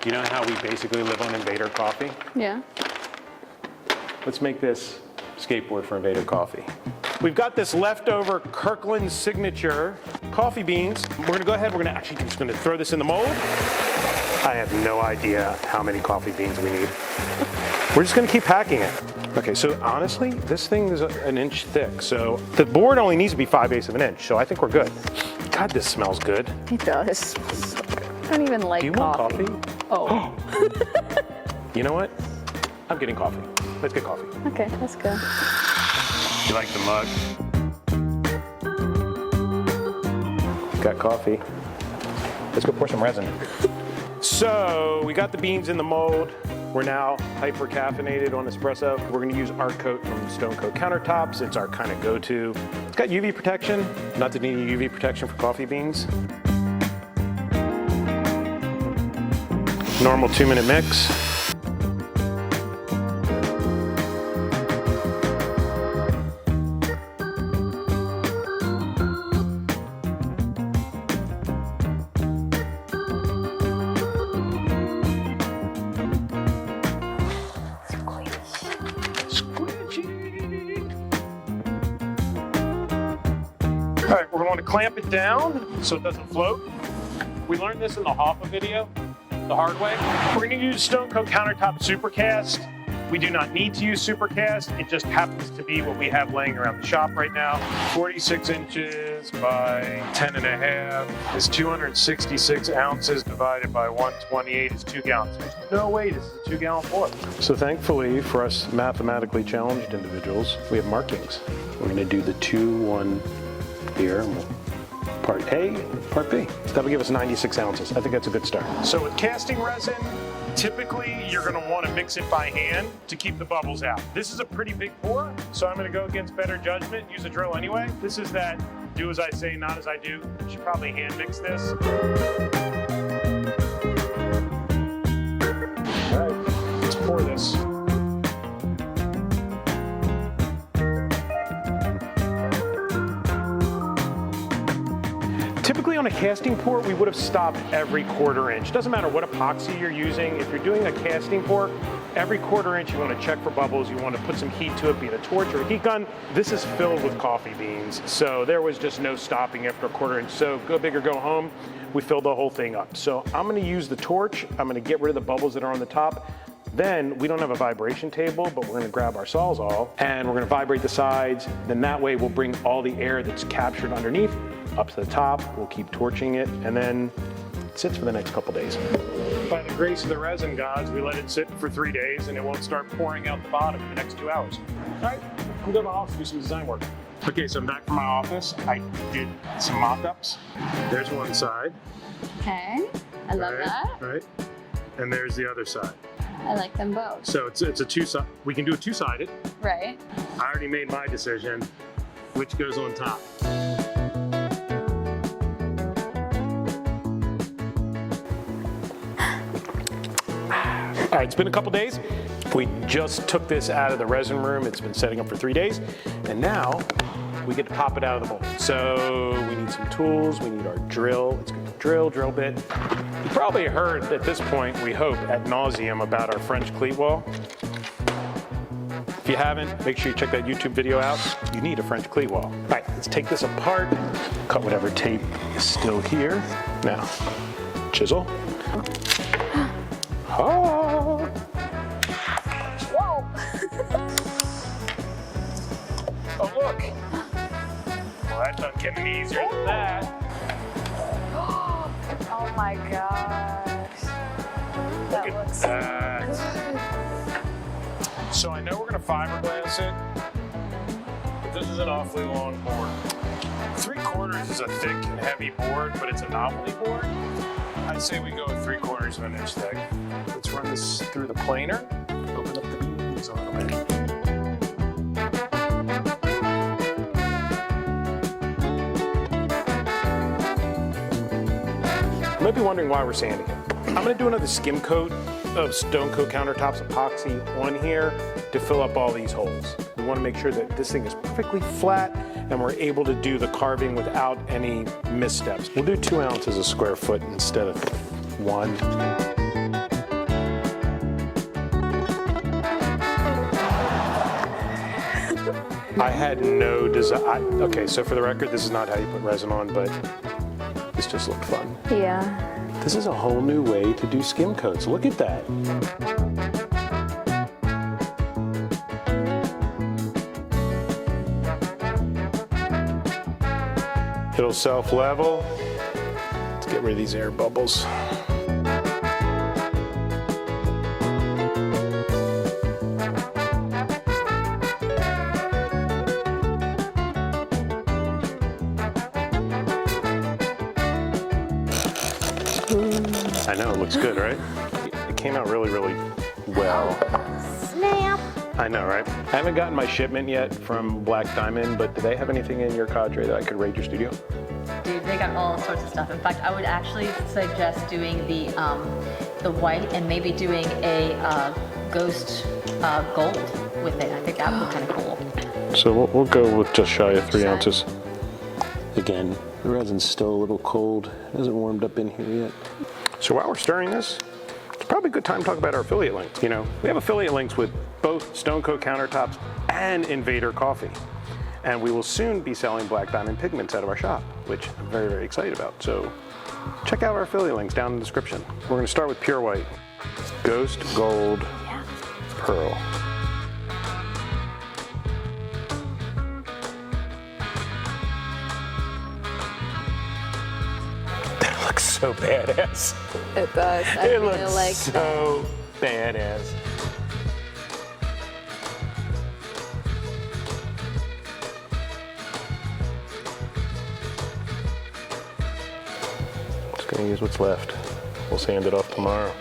You know how we basically live on Invader coffee? Yeah. Let's make this skateboard for Invader coffee. We've got this leftover Kirkland signature coffee beans. We're gonna go ahead, just gonna throw this in the mold. I have no idea how many coffee beans we need. We're just gonna keep packing it. Okay, so honestly, this thing is an inch thick. So the board only needs to be 5/8 of an inch. So I think we're good. God, this smells good. It does. I don't even like coffee. Do you want coffee? Oh. You know what? I'm getting coffee. Let's get coffee. Okay, let's go. You like the mug? Got coffee. Let's go pour some resin. So we got the beans in the mold. We're now hyper caffeinated on espresso. We're gonna use our coat from Stone Coat Countertops. It's our kind of go-to. It's got UV protection. Not that you need UV protection for coffee beans. Normal 2-minute mix. All right, we're going to clamp it down so it doesn't float. We learned this in the Hoffa video, the hard way. We're going to use Stone Coat Countertop Supercast. We do not need to use Supercast. It just happens to be what we have laying around the shop right now. 46 inches by 10.5 is 266 ounces divided by 128 is 2 gallons. There's no way this is a 2-gallon board. So thankfully for us mathematically challenged individuals, we have markings. We're going to do the 2-1 here. Part A, part B. That would give us 96 ounces. I think that's a good start. So with casting resin, typically you're gonna wanna mix it by hand to keep the bubbles out. This is a pretty big pour, so I'm gonna go against better judgment, use a drill anyway. This is that do as I say, not as I do. You should probably hand mix this. All right, let's pour this. Typically on a casting pour, we would have stopped every 1/4 inch. Doesn't matter what epoxy you're using. If you're doing a casting pour, every 1/4 inch you want to check for bubbles. You want to put some heat to it, be it a torch or a heat gun. This is filled with coffee beans, so there was just no stopping after a 1/4 inch. So go big or go home. We filled the whole thing up. So I'm going to use the torch. I'm going to get rid of the bubbles that are on the top. Then we don't have a vibration table, but we're going to grab our Sawzall and we're going to vibrate the sides. Then that way we'll bring all the air that's captured underneath up to the top. We'll keep torching it and then it sits for the next couple days. By the grace of the resin gods, we let it sit for 3 days and it won't start pouring out the bottom in the next 2 hours. All right, I'm going to my office to do some design work. Okay, so I'm back from my office. I did some mock-ups. There's one side. Okay, I love that. Right, and there's the other side. I like them both. So it's a 2-sided. We can do a 2-sided. Right. I already made my decision. Which goes on top? All right, it's been a couple days. We just took this out of the resin room. It's been setting up for 3 days. And now we get to pop it out of the mold. So we need some tools. We need our drill. It's going to drill bit. You probably heard at this point, we hope, ad nauseum about our French cleat wall. If you haven't, make sure you check that YouTube video out. You need a French cleat wall. All right, let's take this apart. Cut whatever tape is still here. Now, chisel. Oh. Whoa! Oh, look. Well, that doesn't get any easier than that. Oh my gosh. That looks so good. So I know we're gonna fiberglass it, but this is an awfully long board. 3/4 is a thick and heavy board, but it's a novelty board. I'd say we go with 3/4 of an inch thick. Let's run this through the planer, open up the beans a little bit. You might be wondering why we're sanding it. I'm gonna do another skim coat of Stone Coat Countertops epoxy on here to fill up all these holes. We wanna make sure that this thing is perfectly flat and we're able to do the carving without any missteps. We'll do 2 ounces a square foot instead of 1. I had no desire. Okay, so for the record, this is not how you put resin on, but this just looked fun. Yeah. This is a whole new way to do skim coats. Look at that. It'll self-level. Let's get rid of these air bubbles. I know, it looks good, right? It came out really, really well. Snap. I know, right? I haven't gotten my shipment yet from Black Diamond, but do they have anything in your cadre that I could raid your studio? Dude, they got all sorts of stuff. In fact, I would actually suggest doing the white and maybe doing a ghost gold with it. I think that would look kind of cool. So we'll go with just shy of 3 ounces. Again, the resin's still a little cold. It hasn't warmed up in here yet. So while we're stirring this, it's probably a good time to talk about our affiliate links. You know, we have affiliate links with both Stone Coat countertops and Invader coffee. And we will soon be selling Black Diamond pigments out of our shop, which I'm very, very excited about. So check out our affiliate links down in the description. We're gonna start with Pure White, Ghost Gold, Pearl. That looks so badass. It does. I It really looks like so badass. Just gonna use what's left. We'll sand it off tomorrow.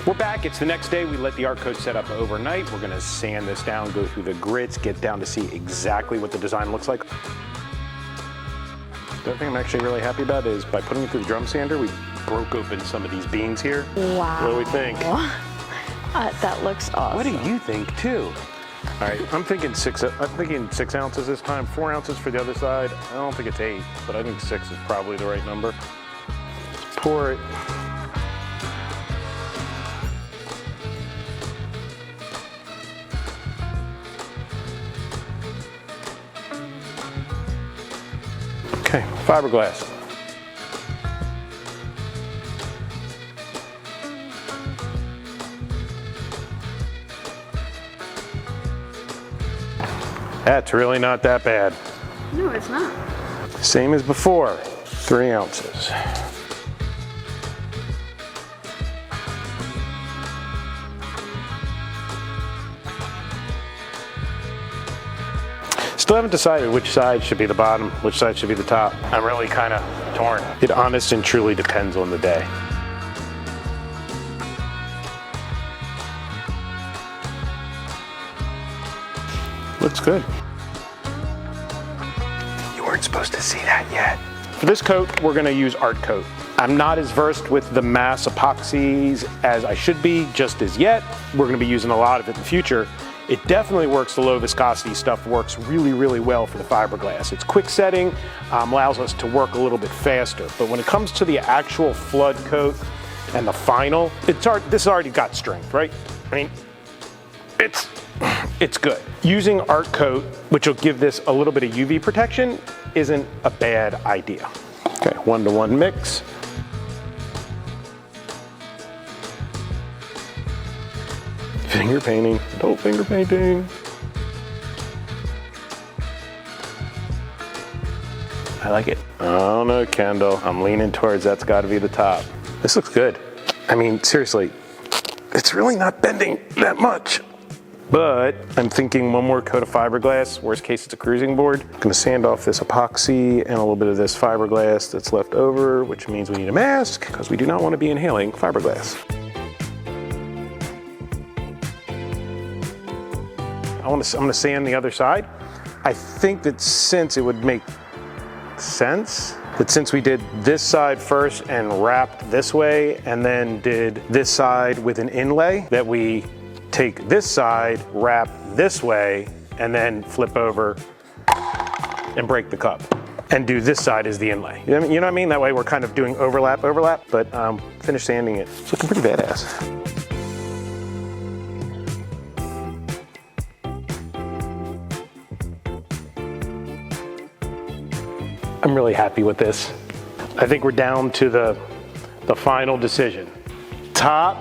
We're back, it's the next day. We let the art coat set up overnight. We're gonna sand this down, go through the grits, get down to see exactly what the design looks like. The other thing I'm actually really happy about is by putting it through the drum sander, we broke open some of these beans here. Wow. What do we think? That looks awesome. What do you think too? All right, I'm thinking 6 ounces this time, 4 ounces for the other side. I don't think it's 8, but I think 6 is probably the right number. Let's pour it. Okay, fiberglass. That's really not that bad. No, it's not. Same as before, 3 ounces. Still haven't decided which side should be the bottom, which side should be the top. I'm really kind of torn. It honest and truly depends on the day. Looks good. You weren't supposed to see that yet. For this coat, we're gonna use Art Coat. I'm not as versed with the mass epoxies as I should be just as yet. We're gonna be using a lot of it in the future. It definitely works, the low viscosity stuff works really, really well for the fiberglass. It's quick setting, allows us to work a little bit faster. But when it comes to the actual flood coat and the final, this has already got strength, right? I mean, it's good. Using Art Coat, which will give this a little bit of UV protection, isn't a bad idea. Okay, 1-to-1 mix. Finger painting, adult finger painting. I like it. I don't know, Kendall. I'm leaning towards that's gotta be the top. This looks good. I mean, seriously, it's really not bending that much. But I'm thinking one more coat of fiberglass. Worst case, it's a cruising board. I'm gonna sand off this epoxy and a little bit of this fiberglass that's left over, which means we need a mask because we do not want to be inhaling fiberglass. I'm gonna sand the other side. I think that since it would make sense that since we did this side first and wrapped this way and then did this side with an inlay, that we take this side, wrap this way, and then flip over and break the cup and do this side as the inlay. You know what I mean? That way we're kind of doing overlap, but finish sanding it. It's looking pretty badass. I'm really happy with this. I think we're down to the final decision. Top,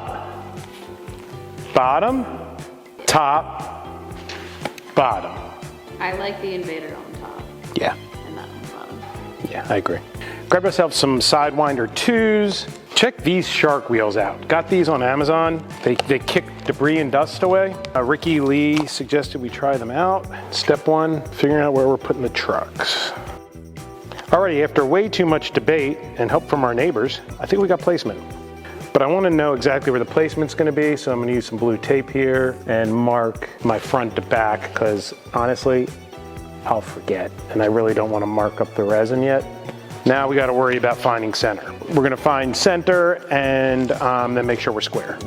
bottom, top, bottom. I like the invader on top Yeah, and that on the bottom. yeah, I agree. Grab myself some Sidewinder 2s. Check these shark wheels out. Got these on Amazon. They kick debris and dust away. Ricky Lee suggested we try them out. Step one, figuring out where we're putting the trucks. Alrighty, after way too much debate and help from our neighbors, I think we got placement. But I want to know exactly where the placement's going to be, so I'm going to use some blue tape here and mark my front to back, because honestly, I'll forget, and I really don't want to mark up the resin yet. Now we got to worry about finding center. We're going to find center and then make sure we're square.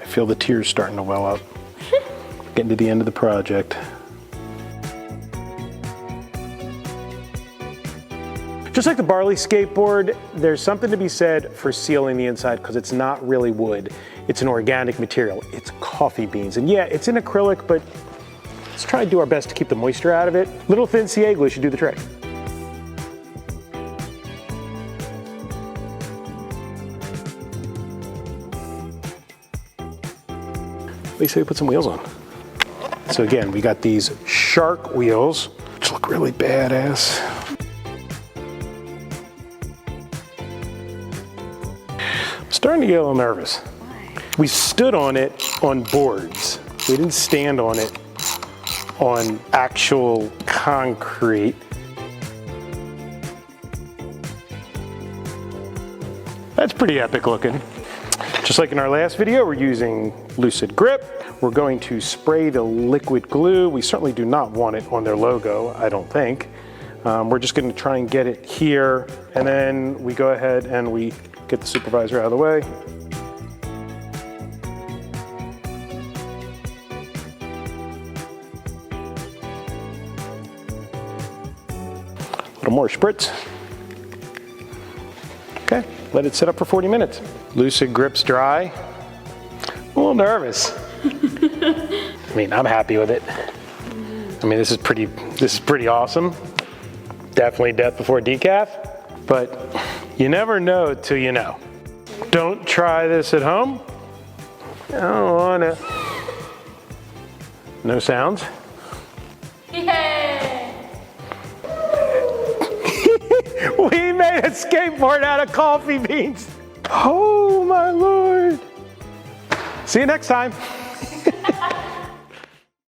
I feel the tears starting to well up. Getting to the end of the project. Just like the Barley skateboard, there's something to be said for sealing the inside because it's not really wood. It's an organic material. It's coffee beans. And yeah, it's in acrylic, but let's try to do our best to keep the moisture out of it. Little thin CA glue should do the trick. At least we put some wheels on. So again, we got these shark wheels, which look really badass. I'm starting to get a little nervous. Why? We stood on it on boards. We didn't stand on it on actual concrete. That's pretty epic looking. Just like in our last video, we're using Lucid Grip. We're going to spray the liquid glue. We certainly do not want it on their logo, I don't think. We're just going to try and get it here, and then we go ahead and we get the supervisor out of the way. A little more spritz. Okay, let it sit up for 40 minutes. Lucid Grip's dry. A little nervous. I mean, I'm happy with it. I mean, this is pretty awesome. Definitely death before decaf, but you never know till you know. Don't try this at home. I don't wanna. No sounds. Yay! We made a skateboard out of coffee beans. Oh my Lord. See you next time.